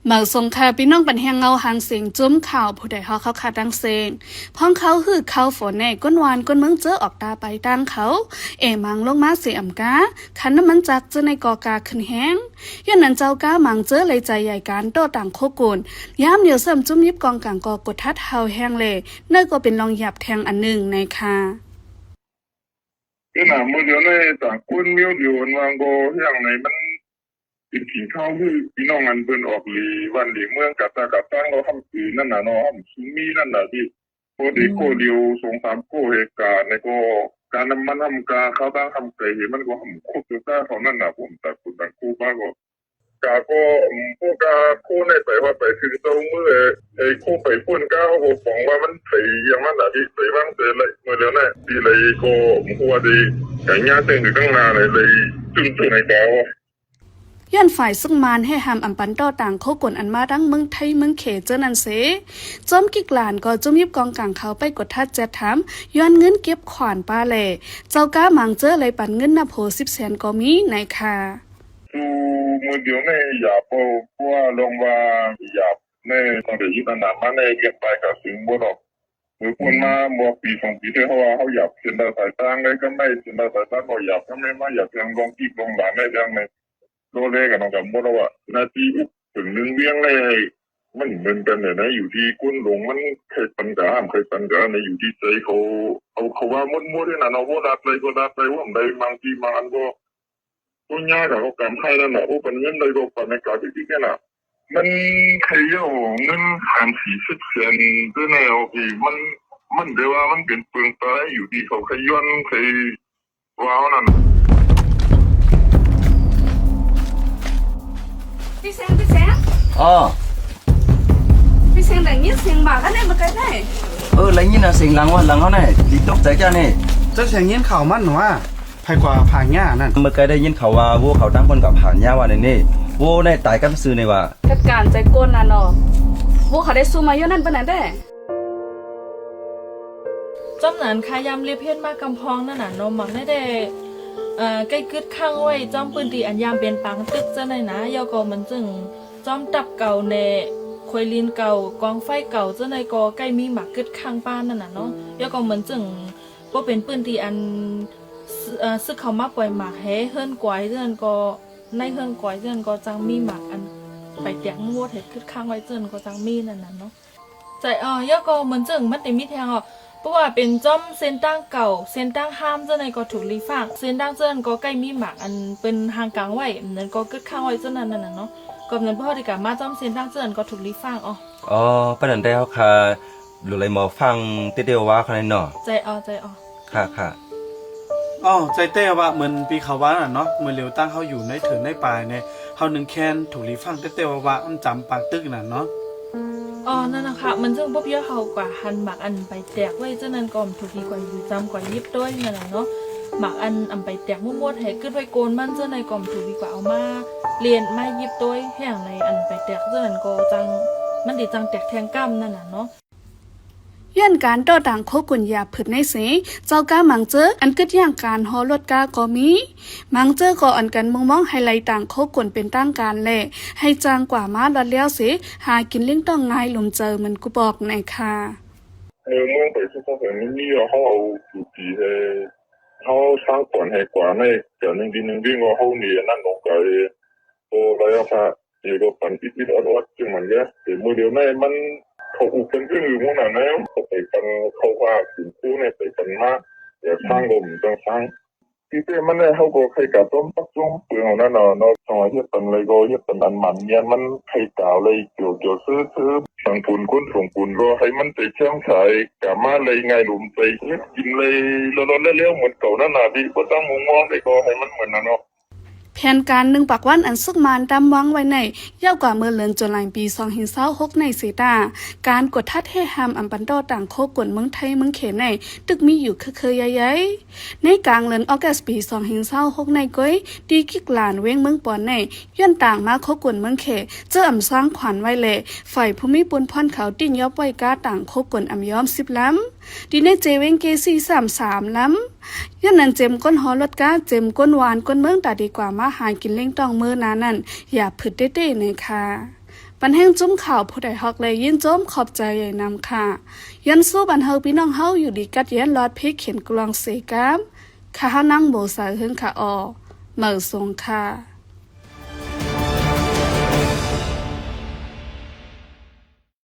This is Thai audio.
เหมาสงค่ะพี่น้องปันแหงเงาหางเสียงจุ้มข่าวผู้ใดฮอเขาขาดดังเสียงพ้องเขาหือเขาฝนในก้นวานก้นเมืองเจอออกตาไปดังเขามังลงมาเสียมกาขันน้ำมันจักเจอในกอกาขึ้นแห้งย้อนนั้นเจ้ากามังเจอเลยใจใหญ่การโตต่างโคกุนย้ำเหนียวเสริมจุ้มยิบกองกลางกอกดทัดเฮาแห้งเลยเนื่อก็เป็นรองหยับแทงอันหนึ่งในค่ะcái nào mới nhớ nàyต่างคนเมียวเดียววางโกอย่างไหนมันเป็นขิงเข้าคือพี่น้องอันเป็นออกหลีวันหลีเมืองกับตากับตั้งเราทำสีนั่นน่ะเนาะทำซุมีนั่นน่ะที่โคดีโคเดียวสงสามโคเหตุการณ์ในก็การนำมันทำการเขาตั้งทำใจเห็นมันก็ทำโคตรจ้าเขานั่นน่ะผมแต่คุณต่างคู่บ้างก็กาก็พวกกาคู่ในไปว่าไปถึงเจ้าเมื่อคู่ไปพุ่นก้าวก็บอกว่ามันใส่ยังมันน่ะที่ใส่บ้างเจอเลยเมื่อเดือนนี้ที่เลยก็หัวดีแต่งานเต็มอยู่ตั้งนานเลยจุ่มในดาวย้อนฝ่ายซึ่งมานให้หามอัมปันต่อต่างโคกนอันมาดังเมืองไทยเมืองเขเจอนันเสจอมกิกหลานก็จุ่มยิบกองกลางเขาไปกดทัดแจ๊ดถามย้อนเงินเก็บขวานป้าแหล่เจ้าก้ามังเจออะไรปันเงินนับโห10 แสนก็มีในค่ะดูมือเดียวในหยาบเพราะว่าลงมาหยาบในตอนเด็กยี่ตันนามาในเรียกไปกับสิงห์บุรีหรือคนมาบอกปี2 ปีที่เขาหยาบเส้นได้สายตั้งเลยก็ไม่เส้นได้สายตั้งก็หยาบก็ไม่มาหยาบยังลองกีบลงหลานได้ยังในโลเล่กับน้องกับบุรีว่านาทีถึงหนึ่งเบี้ยงเลยมันเหมือนกันเลยนะอยู่ที่กุ้นหลงมันเคยปัญหาเคยปัญหาในอยู่ที่ใจเขาว่ามุดที่นั่นเอาว่าดัดเลยก็ดัดเลยว่ามันได้บางทีมันก็ตัวยากกับการให้นั่นแหละว่าเป็นเงินเลยก็เป็นในการที่แค่น่ะมันใครเอาเงิน30-40 เซนด้วยแนวที่มันเดี๋ยวว่ามันเป็นเปลืองตาอยู่ที่เขาขย้อนเคยว้าวนั่นพี่แซงพี่แซงได้ยินเสียงบากกันได้มาไกลได้lấy như là xình lắng nó này đi tốc trái cha này chắc sẽ nhiên khảo mắt nó à phải quả phá nhá nè mà cái đây nhiên khảoว่าวัวเขาตั้งคนกับผ่านย่าว่านี่วัวในตายกันซื้อนี่ว่าจัดการใจก้นน่ะเนาะพวกเขาได้สู้มาเยอะนั่นปานนั้นได้จำนั้นขายำเรียบเพี้ยนมากำพองนั่นน่ะนมหมักได้ใกล้กึดข้างไว้จอมปืนตีอันยามเป็นปังตึกจะไหนนะยอก็มันจึงจอมตับเก่าในควยลินเก่ากองไฟเก่าจะในก็ใกล้มีหมักกึดข้างป้านนั่นน่ะเนาะยอก็มันจึงก็เป็นปืนตีอันซึกเขามาปล่อยหมักเฮิรนกวายเรื่องก็ในเฮิรนกวายเรื่องก็จังมีหมักอันไปแตกงวดเห็ดกึดข้างไว้เจนก็จังมีนั่นน่ะเนาะใจยอก็มันจึงมันติมีแทงเพราะว่าเป็นจอมเส้นตั้งเก่าเส้นตั้งห้ามเจ้าในก็ถูกรีฝากเส้นตั้งเจ้าก็ใกล้มีหมากอันเป็นหางกลางไว้นั่นก็กึดข้างไว้เจ้านั่นน่ะเนาะก็นั้นพ่อที่กะมาจอมเส้นตั้งเจ้าก็ถูกรีฝากประเด็นได้ค่ะหรืออะไรมาฟังเตี้ยวว่าใครเนาะใจค่ะใจเต้ว่าเหมือนปีเขาว่าน่ะเนาะเหมือนเหลียวตั้งเขาอยู่ในถึงในป่าเนี่ยเขาหนึ่งแคนถูกรีฟังเต้ว่ามันจำปากตึกน่ะเนาะนั่นนะคะมันซึ่งปุ๊บเยอะเขากว่าหันหมักอันไปแตกไว้เจ้านั้นก็ถูกดีกว่าอยู่จำกว่ายิบด้วยนั่นแหละเนาะหมักอันไปแตกมั่วๆแหกขึ้นไว้โกนมันเจ้าในก็ถูกดีกว่าเอามาเรียนมายิบด้วยแห่งในอันไปแตกเจ้านั้นก็จังมันดีจังแตกแทงก้ำนั่นน่ะเนาะย้อนการต่อต่างโคกุนยาผึดในเสเจ้าก้ามังเจออันกึดย่างการฮอรถกาก็มีมังเจอก็อันกันมองไฮไลท์ต่างโคกุนเป็นตั้งการแหละให้จางกว่ามาดอดเลี้ยวเสหากินเลี้ยงต้องง่ายลมเจอมันกูบอกในค่ะเมื่อไปที่เขาเห็นนี่เขาเอาจุดที่เขาสร้างก่อนให้กว่าในเดี๋ยวนึงก็เขาหนีนั่นลงไปโอ้ระยะทางนี่ก็ปั่นอิดอดจึงมันเยอะแต่เมื่อเดียวในมันเขาอุปเป็นเรื่องอื่นมั่งนะเนี่ยเขาไปกันเขาว่าสินคู่เนี่ยไปกันมากอย่าสร้างลมต้องสร้างที่เต้มันเนี่ยเขาก็ใครกับต้มปักจุ้งเปลืองนั่นเนาะสมัยที่เป็นเลยก็ที่เป็นอันมันเนี่ยมันใครกล่าวเลยเกี่ยวซื้อสั่งปูนกุ้นส่งปูนก็ให้มันไปเชื่อมสายกับมาเลยไงหลุมไปกินเลยร้อนๆเลี้ยวๆเหมือนเก่านั่นน่ะดีก็ต้องมุงมองเลยก็ให้มันเหมือนนั่นเนาะแผนการหนึ่งปักวันอันซึกมานดำวังไว้ในยาวกว่าเมื่อเลือนจนหลังปี2026ในเสตาการกดทัดให้หามอัมปันโดต่างโคกวนเมืองไทยเมืองเขในตึกมีอยู่เคยใหญ่ๆในกลางเลือนออกัสปี2026ในก้อยดีกิกหลานเว้งเมืองปอนในย้อนต่างมาโคกวนเมืองเขเจออำสร้างขวัญไว้แหละฝ่ายภูมิปุนพรเขาติ้นยอบไว้กาต่างโคกวนอำย้อม10 ลำดีในเจเวงเกซี่33 ลำย้อนนั้นเจมก้นหอรถกาเจมก้นหวานก้นเมืองตาดีกว่ามาหากินเล่งตองมือนานั่นอย่าผึดเต้ๆในค่ะ ปันแห้งจุ้มข่าวผู้ใดฮอกเลยยินโจมขอบใจใหญ่นำค่ะยันสู้บันเฮาพี่น้องเฮาอยู่ดีกัดเย็นลอดพริกเขียนกลองเสกามข้าเฮานั่งโบสายเฮิงค่ะออเหมือทรงค่ะ